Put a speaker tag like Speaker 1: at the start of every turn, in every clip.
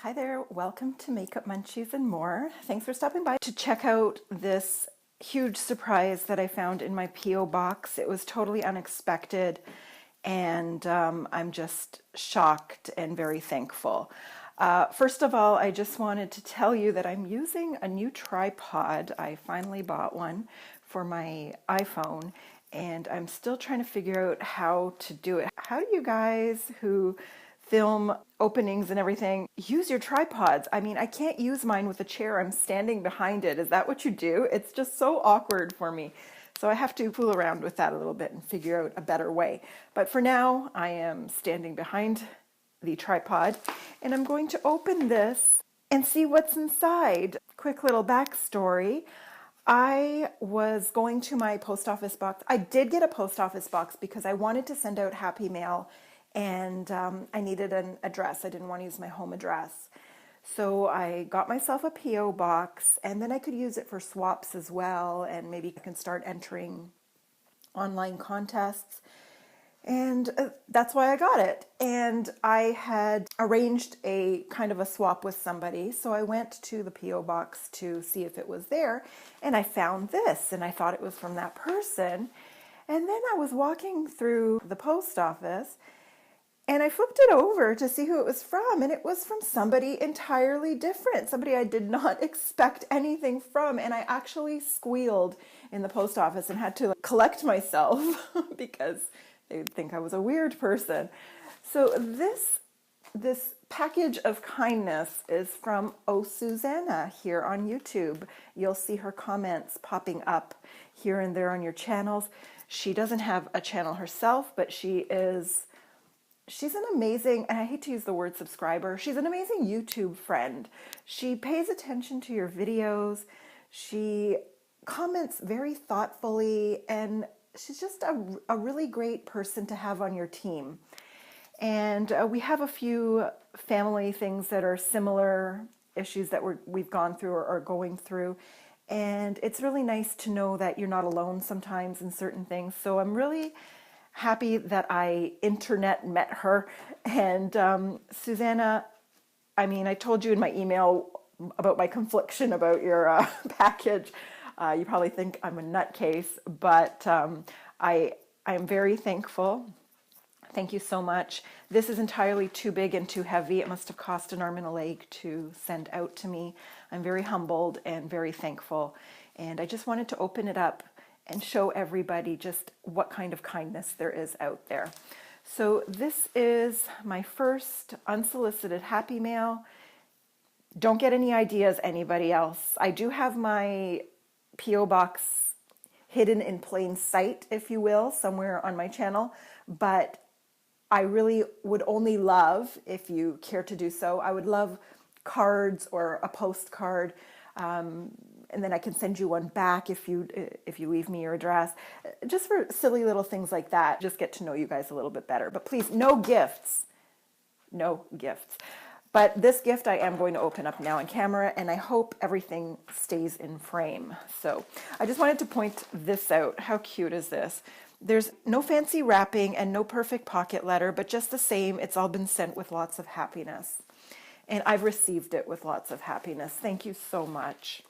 Speaker 1: Hi there, welcome to Makeup Munchies and More. Thanks for stopping by to check out this huge surprise that I found in my P.O. box. It was totally unexpected and I'm just shocked and very thankful. First of all, I just wanted to tell you that I'm using a new tripod. I finally bought one for my iPhone and I'm still trying to figure out how to do it. How do you guys who film openings and everything use your tripods? I mean, I can't use mine with a chair. I'm standing behind it. Is that what you do? It's just so awkward for me. So I have to fool around with that a little bit and figure out a better way. But for now, I am standing behind the tripod and I'm going to open this and see what's inside. Quick little backstory. I was going to my post office box. I did get a post office box because I wanted to send out happy mail and I needed an address. I didn't want to use my home address. So I got myself a P.O. box and then I could use it for swaps as well, and maybe I can start entering online contests. And that's why I got it. And I had arranged a kind of a swap with somebody. So I went to the P.O. box to see if it was there. And I found this and I thought it was from that person. And then I was walking through the post office and I flipped it over to see who it was from, and it was from somebody entirely different, somebody I did not expect anything from, and I actually squealed in the post office and had to collect myself because they would think I was a weird person. So this package of kindness is from OhSusanna here on YouTube. You'll see her comments popping up here and there on your channels. She doesn't have a channel herself, but she's an amazing, and I hate to use the word subscriber, she's an amazing YouTube friend. She pays attention to your videos. She comments very thoughtfully, and she's just a really great person to have on your team. And we have a few family things that are similar issues that we've gone through or are going through. And it's really nice to know that you're not alone sometimes in certain things. So I'm really happy that I internet met her. And Susanna, I mean, I told you in my email about my confliction about your package. You probably think I'm a nutcase, but I am very thankful. Thank you so much. This is entirely too big and too heavy. It must have cost an arm and a leg to send out to me. I'm very humbled and very thankful. And I just wanted to open it up and show everybody just what kind of kindness there is out there. So this is my first unsolicited happy mail. Don't get any ideas, anybody else. I do have my P.O. box hidden in plain sight, if you will, somewhere on my channel, but I really would only love, if you care to do so, I would love cards or a postcard, and then I can send you one back if you leave me your address, just for silly little things like that. Just get to know you guys a little bit better. But please, no gifts. No gifts. But this gift I am going to open up now on camera, and I hope everything stays in frame. So I just wanted to point this out. How cute is this? There's no fancy wrapping and no perfect pocket letter, but just the same, it's all been sent with lots of happiness. And I've received it with lots of happiness. Thank you so much.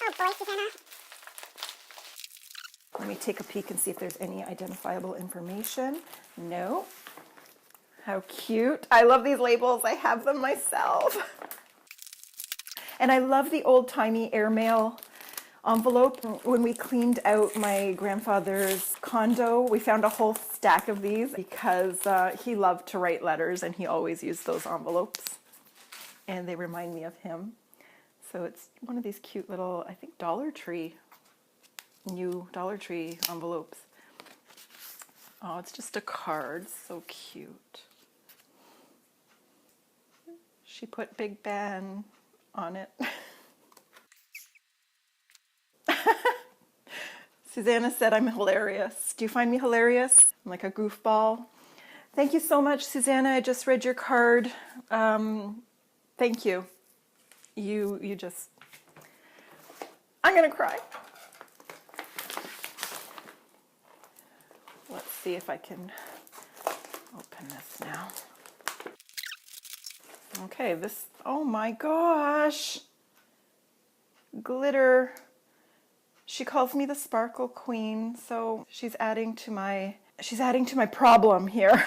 Speaker 2: Oh boy, Susanna.
Speaker 1: Let me take a peek and see if there's any identifiable information. No. How cute. I love these labels. I have them myself. And I love the old-timey airmail envelope. When we cleaned out my grandfather's condo, we found a whole stack of these because he loved to write letters and he always used those envelopes. And they remind me of him. So it's one of these cute little, I think, Dollar Tree, new Dollar Tree envelopes. Oh, it's just a card. So cute. She put Big Ben on it. Susanna said I'm hilarious. Do you find me hilarious? I'm like a goofball. Thank you so much, Susanna. I just read your card. Thank you. You just... I'm gonna cry. Let's see if I can open this now. Okay, this, oh my gosh. Glitter. She calls me the sparkle queen, so she's adding to my problem here.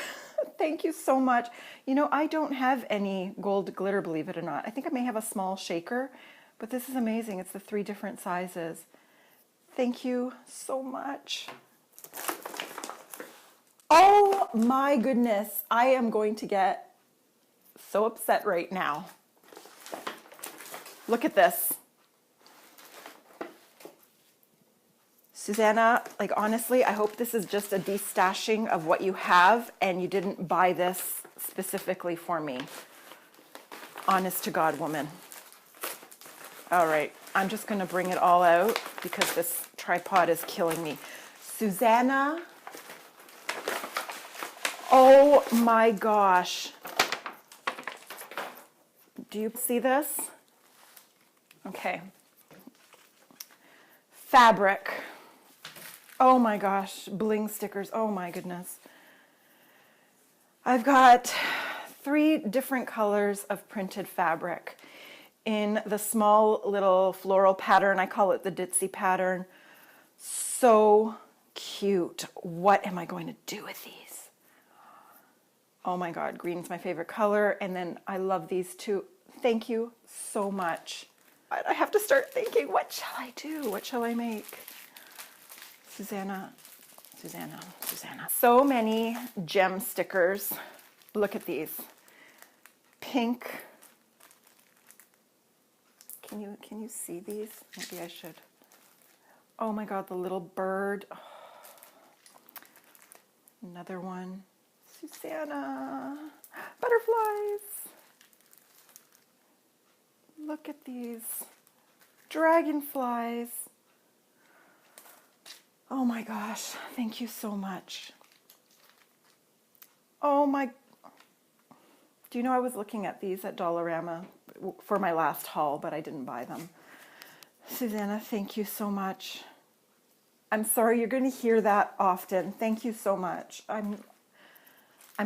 Speaker 1: Thank you so much. You know, I don't have any gold glitter, believe it or not. I think I may have a small shaker, but this is amazing. It's the 3 different sizes. Thank you so much. Oh my goodness, I am going to get so upset right now. Look at this. Susanna, like honestly, I hope this is just a destashing of what you have and you didn't buy this specifically for me. Honest to God, woman. All right, I'm just gonna bring it all out because this tripod is killing me. Susanna, oh my gosh. Do you see this? Okay. Fabric. Oh my gosh, bling stickers, oh my goodness. I've got 3 different colors of printed fabric in the small little floral pattern. I call it the ditzy pattern. So cute. What am I going to do with these? Oh my God, green's my favorite color. And then I love these too. Thank you so much. I have to start thinking, what shall I do? What shall I make? Susanna, Susanna, Susanna. So many gem stickers. Look at these. Pink. Can you see these? Maybe I should. Oh my God, the little bird. Oh. Another one. Susanna. Butterflies. Look at these. Dragonflies. Oh my gosh, thank you so much. Oh my, do you know I was looking at these at Dollarama for my last haul, but I didn't buy them. Susanna, thank you so much. I'm sorry, you're going to hear that often. Thank you so much. I'm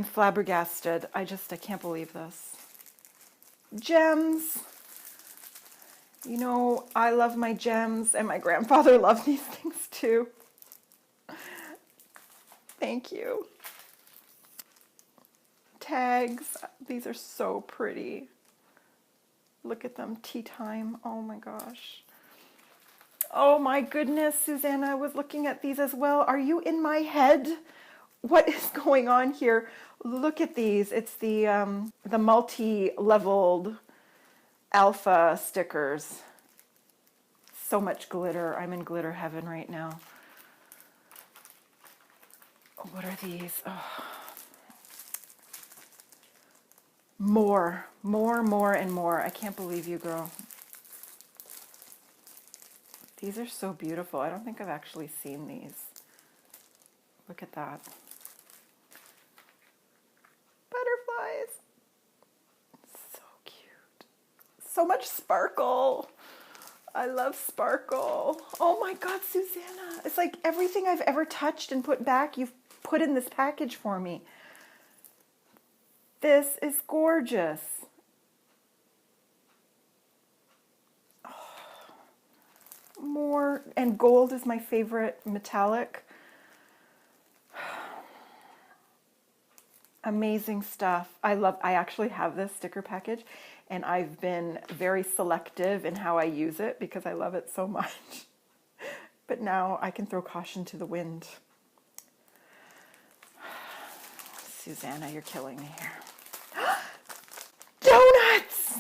Speaker 1: flabbergasted. I can't believe this. Gems. You know, I love my gems, and my grandfather loved these things too. Thank you. Tags. These are so pretty. Look at them. Tea time. Oh my gosh. Oh my goodness, Susanna, I was looking at these as well. Are you in my head? What is going on here? Look at these. It's the multi-leveled alpha stickers. So much glitter. I'm in glitter heaven right now. What are these? Oh. More, and more. I can't believe you, girl. These are so beautiful. I don't think I've actually seen these. Look at that. Butterflies. So cute. So much sparkle. I love sparkle. Oh my God, Susanna. It's like everything I've ever touched and put back, you've put in this package for me. This is gorgeous. Oh, more, and gold is my favorite metallic. Amazing stuff. I actually have this sticker package, and I've been very selective in how I use it because I love it so much. But now I can throw caution to the wind. Susanna, you're killing me here. Donuts!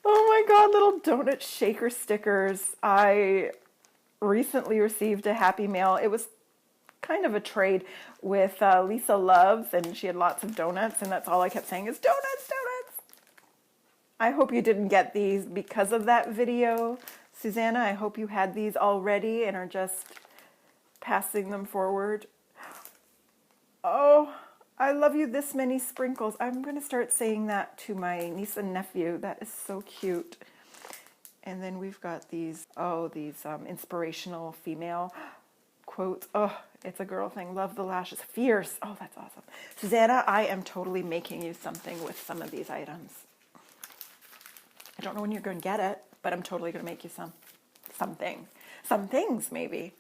Speaker 1: Oh my God, little donut shaker stickers. I recently received a Happy Mail. It was kind of a trade with Lisa Loves, and she had lots of donuts, and that's all I kept saying is donuts, donuts. I hope you didn't get these because of that video, Susanna. I hope you had these already and are just passing them forward. Oh, I love you, this many sprinkles. I'm going to start saying that to my niece and nephew. That is so cute. And then we've got these, these inspirational female quotes. Oh, It's a girl thing. Love the lashes. Fierce. Oh, that's awesome. Susanna, I am totally making you something with some of these items. I don't know when you're going to get it, but I'm totally going to make you something. Some things, maybe.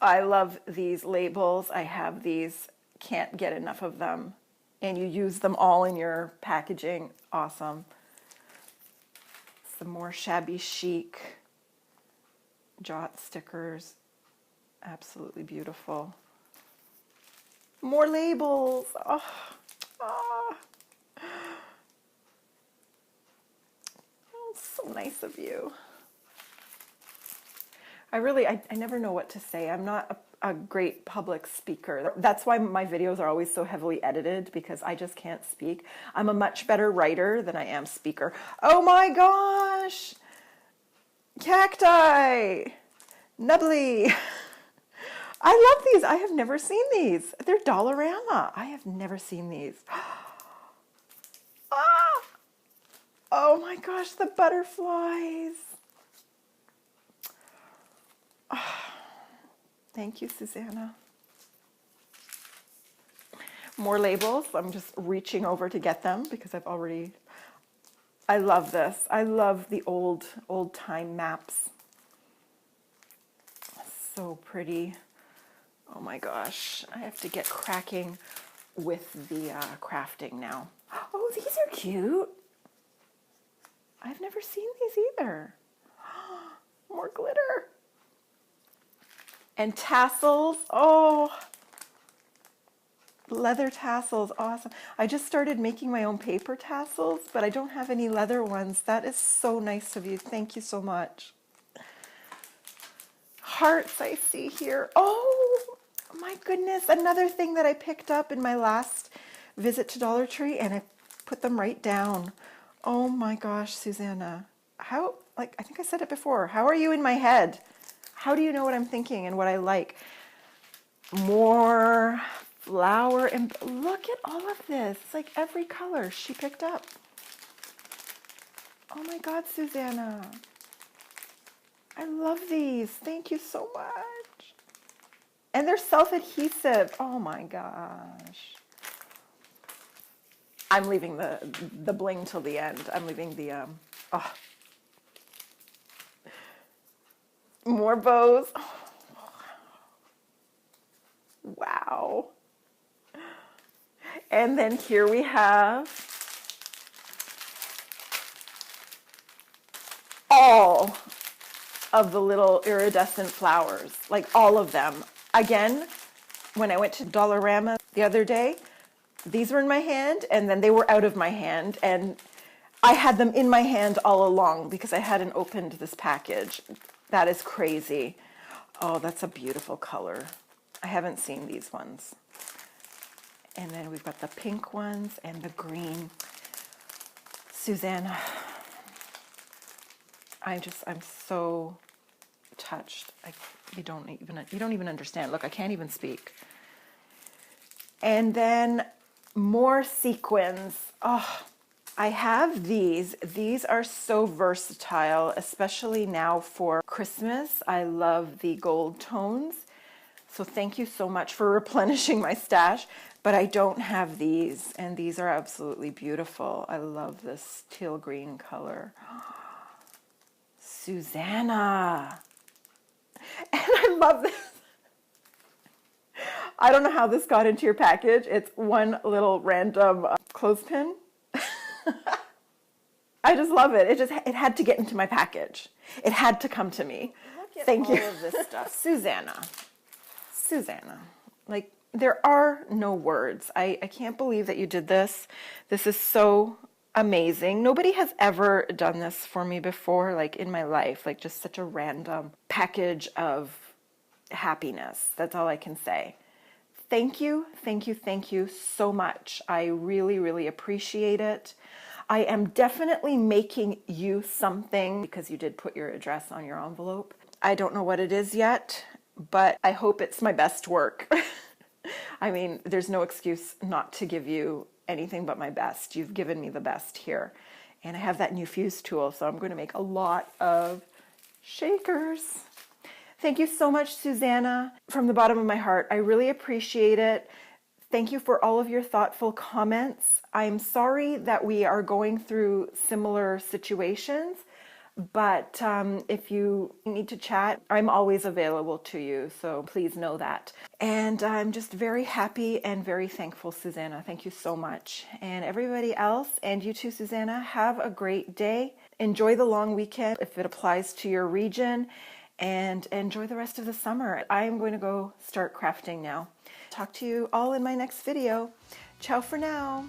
Speaker 1: I love these labels. I have these. Can't get enough of them. And you use them all in your packaging. Awesome. Some more shabby chic jot stickers. Absolutely beautiful. More labels. Oh, oh. Oh, so nice of you. I never know what to say. I'm not a great public speaker. That's why my videos are always so heavily edited, because I just can't speak. I'm a much better writer than I am speaker. Oh my gosh! Cacti! Nubbly! I love these. I have never seen these. They're Dollarama. I have never seen these. Ah! Oh my gosh, the butterflies. Thank you, Susanna. More labels. I'm just reaching over to get them because I love this. I love the old time maps. So pretty. Oh my gosh. I have to get cracking with the crafting now. Oh, these are cute. I've never seen these either. More glitter. And tassels. Oh, leather tassels. Awesome. I just started making my own paper tassels, but I don't have any leather ones. That is so nice of you. Thank you so much. Hearts I see here. Oh my goodness. Another thing that I picked up in my last visit to Dollar Tree, and I put them right down. Oh my gosh, Susanna. I think I said it before. How are you in my head? How do you know what I'm thinking and what I like? More flower, and look at all of this. It's like every color she picked up. Oh my God, Susanna. I love these. Thank you so much. And they're self-adhesive. Oh my gosh. I'm leaving the bling till the end. I'm leaving the, oh. More bows. Oh. Wow. And then here we have all of the little iridescent flowers, like all of them. Again, when I went to Dollarama the other day, these were in my hand and then they were out of my hand, and I had them in my hand all along because I hadn't opened this package. That is crazy. Oh, that's a beautiful color. I haven't seen these ones. And then we've got the pink ones and the green. Susanna, I'm so touched. You don't even understand. Look, I can't even speak. And then more sequins. Oh, I have these. These are so versatile, especially now for Christmas. I love the gold tones. So thank you so much for replenishing my stash, but I don't have these, and these are absolutely beautiful. I love this teal green color. Susanna. And I love this. I don't know how this got into your package. It's one little random clothespin. I just love it. It had to get into my package. It had to come to me. Thank you. All of this stuff. Susanna, like, there are no words. I can't believe that you did this. This is so amazing. Nobody has ever done this for me before, like in my life, like just such a random package of happiness. That's all I can say. Thank you, thank you, thank you so much. I really, really appreciate it. I am definitely making you something because you did put your address on your envelope. I don't know what it is yet, but I hope it's my best work. I mean, there's no excuse not to give you anything but my best. You've given me the best here. And I have that new fuse tool, so I'm going to make a lot of shakers. Thank you so much, Susanna. From the bottom of my heart, I really appreciate it. Thank you for all of your thoughtful comments. I'm sorry that we are going through similar situations, but if you need to chat, I'm always available to you, so please know that. And I'm just very happy and very thankful, Susanna. Thank you so much. And everybody else, and you too, Susanna, have a great day. Enjoy the long weekend if it applies to your region, and enjoy the rest of the summer. I'm going to go start crafting now. Talk to you all in my next video. Ciao for now.